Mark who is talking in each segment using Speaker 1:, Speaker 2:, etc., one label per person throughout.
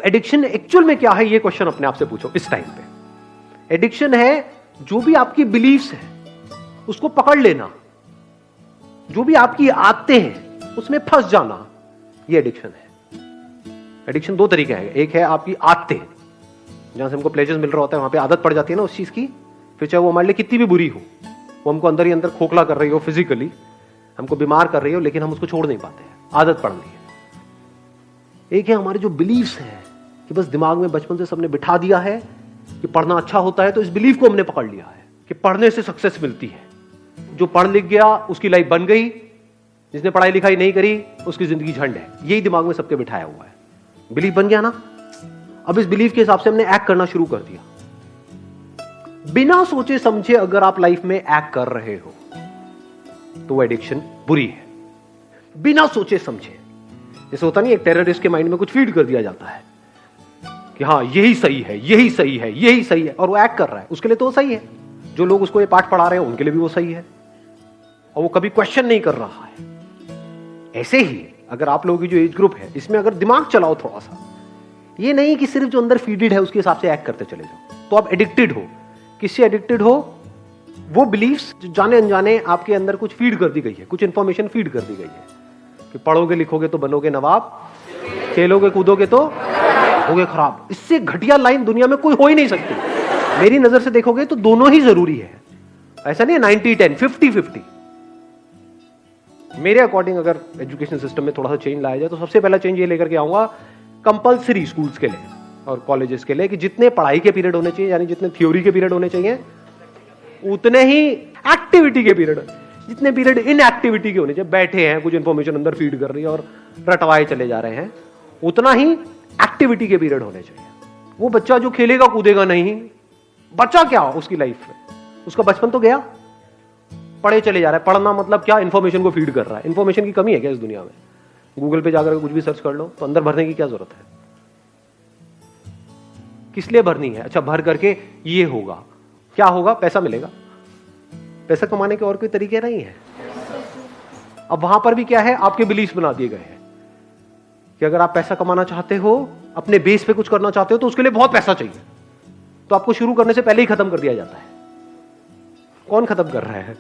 Speaker 1: Addiction actual में क्या है, ये क्वेश्चन अपने आप से पूछो इस टाइम पे। एडिक्शन है जो भी आपकी बिलीफ्स है उसको पकड़ लेना, जो भी आपकी आदतें हैं उसमें फंस जाना, ये एडिक्शन है। एडिक्शन दो तरीके हैं, एक है आपकी आदतें, जहां से हमको प्लेजर मिल रहा होता है, वहां पे आदत पड़ जाती है ना उस चीज की, फिर चाहे वो हमारे लिए कितनी भी बुरी हो, वो हमको अंदर ही अंदर खोखला कर रही हो, फिजिकली हमको बीमार कर रही हो, लेकिन हम उसको छोड़ नहीं पाते हैं, आदत पड़ गई है। एक है हमारे जो बिलीफ्स हैं कि बस दिमाग में बचपन से सबने बिठा दिया है कि पढ़ना अच्छा होता है, तो इस बिलीफ को हमने पकड़ लिया है कि पढ़ने से सक्सेस मिलती है। जो पढ़ लिख गया उसकी लाइफ बन गई, जिसने पढ़ाई लिखाई नहीं करी उसकी जिंदगी झंड है, यही दिमाग में सबके बिठाया हुआ है। बिलीफ बन गया ना, अब इस बिलीफ के हिसाब से हमने एक्ट करना शुरू कर दिया। बिना सोचे समझे अगर आप लाइफ में एक्ट कर रहे हो तो वो एडिक्शन बुरी है। बिना सोचे समझे, जैसे होता नहीं, एक टेररिस्ट के माइंड में कुछ फीड कर दिया जाता है कि हाँ यही सही है, यही सही है, यही सही है, और वो एक्ट कर रहा है, उसके लिए तो वो सही है। जो लोग उसको ये पाठ पढ़ा रहे हैं उनके लिए भी वो सही है, और वो कभी क्वेश्चन नहीं कर रहा है। ऐसे ही अगर आप लोगों की जो एज ग्रुप है इसमें अगर दिमाग चलाओ थोड़ा सा, ये नहीं कि सिर्फ जो अंदर फीडेड है उसके हिसाब से एक्ट करते चले जाओ, तो आप एडिक्टेड हो। किससे एडिक्टेड हो? वो बिलीफ्स जो जाने अनजाने आपके अंदर कुछ फीड कर दी गई है, कुछ इंफॉर्मेशन फीड कर दी गई है कि पढ़ोगे लिखोगे तो बनोगे नवाब, खेलोगे कूदोगे तो होगे खराब। इससे घटिया लाइन दुनिया में कोई हो ही नहीं सकती। मेरी नजर से देखोगे तो दोनों ही जरूरी है, ऐसा नहीं 90-10, 50-50। मेरे अकॉर्डिंग अगर एजुकेशन सिस्टम में थोड़ा सा चेंज लाया जाए तो सबसे पहला चेंज ये लेकर के आऊंगा कंपलसरी स्कूल्स के लिए और कॉलेजेस के लिए कि जितने पढ़ाई के पीरियड होने चाहिए, यानी जितने थ्योरी के पीरियड होने चाहिए, उतने ही एक्टिविटी के पीरियड, जितने पीरियड इन एक्टिविटी के होने चाहिए, बैठे हैं कुछ इंफॉर्मेशन अंदर फीड कर रही है और रटवाए चले जा रहे हैं, उतना ही एक्टिविटी के पीरियड होने चाहिए। वो बच्चा जो खेलेगा कूदेगा नहीं, बच्चा क्या उसकी लाइफ में, उसका बचपन तो गया, पढ़े चले जा रहा है। पढ़ना मतलब क्या? इंफॉर्मेशन को फीड कर रहा है। इंफॉर्मेशन की कमी है क्या इस दुनिया में? गूगल पे जाकर कुछ भी सर्च कर लो तो अंदर भरने की क्या जरूरत है? किस लिए भरनी है? अच्छा, भर करके ये होगा, क्या होगा? पैसा मिलेगा। पैसा कमाने के और कोई तरीके नहीं है। अब वहां पर भी क्या है, आपके बिलीफ बना दिए गए हैं कि अगर आप पैसा कमाना चाहते हो, अपने बेस पे कुछ करना चाहते हो, तो उसके लिए बहुत पैसा चाहिए, तो आपको शुरू करने से पहले ही खत्म कर दिया जाता है। कौन खत्म कर रहा है?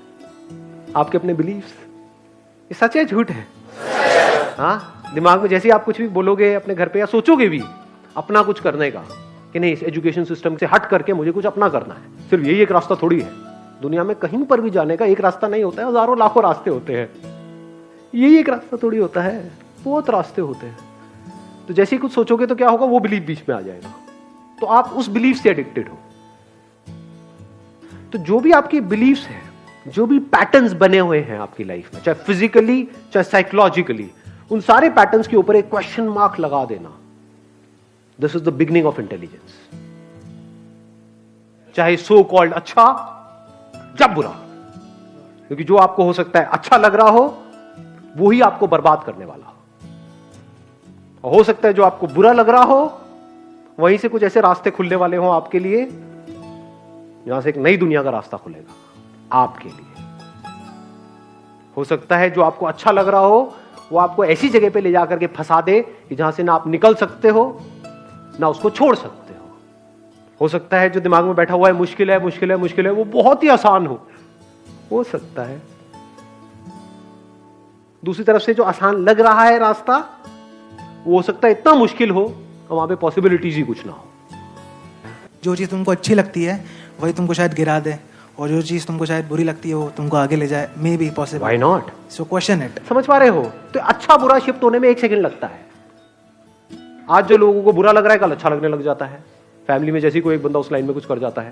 Speaker 1: आपके अपने बिलीफ्स। ये सच है झूठ है? हाँ, दिमाग में जैसे ही आप कुछ भी बोलोगे अपने घर पे या सोचोगे भी अपना कुछ करने का कि नहीं, इस एजुकेशन सिस्टम से हट करके मुझे कुछ अपना करना है, सिर्फ यही एक रास्ता थोड़ी है। दुनिया में कहीं पर भी जाने का एक रास्ता नहीं होता है, हजारों लाखों रास्ते होते हैं। यही एक रास्ता थोड़ी होता है, बहुत रास्ते होते हैं। तो जैसे ही कुछ सोचोगे तो क्या होगा, वो बिलीफ बीच में आ जाएगा, तो आप उस बिलीफ से एडिक्टेड हो। तो जो भी आपकी बिलीफ्स है, जो भी पैटर्न्स बने हुए हैं आपकी लाइफ में, चाहे फिजिकली चाहे साइकोलॉजिकली, उन सारे पैटर्न्स के ऊपर एक क्वेश्चन मार्क लगा देना। This is the beginning of intelligence. चाहे सो कॉल्ड अच्छा या बुरा, क्योंकि जो आपको हो सकता है अच्छा लग रहा हो वो ही आपको बर्बाद करने वाला हो, और हो सकता है जो आपको बुरा लग रहा हो वहीं से कुछ ऐसे रास्ते खुलने वाले हो आपके लिए जहां से एक नई दुनिया का रास्ता खुलेगा आपके लिए। हो सकता है जो आपको अच्छा लग रहा हो वो आपको ऐसी जगह पे ले जाकर के फंसा दे कि जहां से ना आप निकल सकते हो ना उसको छोड़ सकते हो सकता है जो दिमाग में बैठा हुआ है मुश्किल है मुश्किल है मुश्किल है, वो बहुत ही आसान हो सकता है। दूसरी तरफ से जो आसान लग रहा है रास्ता, वो हो सकता है इतना मुश्किल हो और वहां पे पॉसिबिलिटीज ही कुछ ना हो।
Speaker 2: जो चीज तुमको अच्छी लगती है वही तुमको शायद गिरा दे, और जो चीज तुमको शायद बुरी लगती है वो तुमको आगे ले जाए। May be possible,
Speaker 1: why not?
Speaker 2: So question it.
Speaker 1: समझ पा रहे हो? तो अच्छा बुरा शिफ्ट होने में 1 सेकंड लगता है। आज जो लोगों को बुरा लग रहा है कल अच्छा लगने लग जाता है। फैमिली में जैसे कोई एक बंदा उस लाइन में कुछ कर जाता है,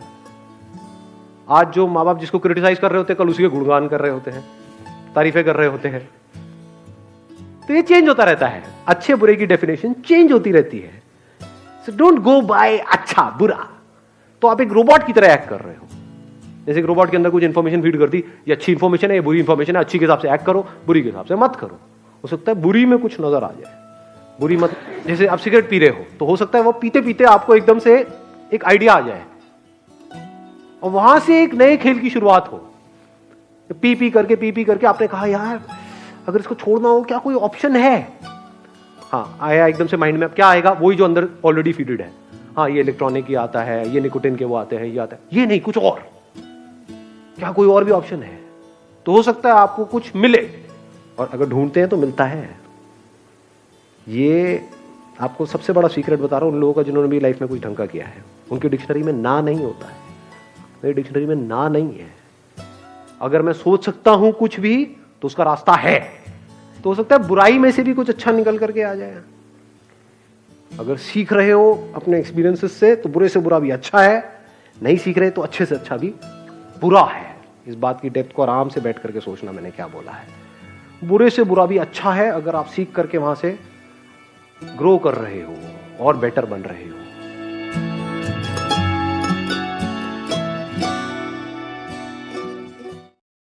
Speaker 1: आज जो माँ बाप जिसको क्रिटिसाइज कर रहे होते हैं कल उसी के गुणगान कर रहे होते हैं, तारीफें कर रहे होते हैं। तो ये चेंज होता रहता है, अच्छे बुरे की डेफिनेशन चेंज होती रहती है। सो डोंट गो बाय अच्छा बुरा। तो आप एक रोबोट की तरह एक्ट कर रहे हो। जैसे एक रोबोट के अंदर कुछ इंफॉर्मेशन फीड कर दी, ये अच्छी इंफॉर्मेशन है, ये बुरी इंफॉर्मेशन है, अच्छी के हिसाब से एक्ट करो, बुरी के हिसाब से मत करो। हो सकता है बुरी में कुछ नजर आ जाए, बुरी मत। जैसे आप सिगरेट पी रहे हो तो हो सकता है वो पीते पीते आपको एकदम से एक आइडिया आ जाए और वहां से एक नए खेल की शुरुआत हो। पी पी करके आपने कहा यार अगर इसको छोड़ना हो क्या कोई ऑप्शन है? हाँ आया एकदम से माइंड में, अब क्या आएगा? वही जो अंदर ऑलरेडी फीडेड है। हाँ ये इलेक्ट्रॉनिक की आता है, ये निकोटिन के वो आते हैं, ये आता है, ये नहीं कुछ और। क्या कोई और भी ऑप्शन है? तो हो सकता है आपको कुछ मिले, और अगर ढूंढते हैं तो मिलता है। ये आपको सबसे बड़ा सीक्रेट बता रहा हूं उन लोगों का जिन्होंने भी लाइफ में कुछ ढंग का किया है। उनकी डिक्शनरी में ना नहीं होता है, मेरी डिक्शनरी में ना नहीं है। अगर मैं सोच सकता हूं कुछ भी तो उसका रास्ता है, तो हो सकता है बुराई में से भी कुछ अच्छा निकल करके आ जाए। अगर सीख रहे हो अपने एक्सपीरियंसेस से तो बुरे से बुरा भी अच्छा है, नहीं सीख रहे तो अच्छे से अच्छा भी बुरा है। इस बात की डेप्थ को आराम से बैठ करके सोचना मैंने क्या बोला है। बुरे से बुरा भी अच्छा है अगर आप सीख करके वहां से ग्रो कर रहे हो और बेटर बन रहे हो।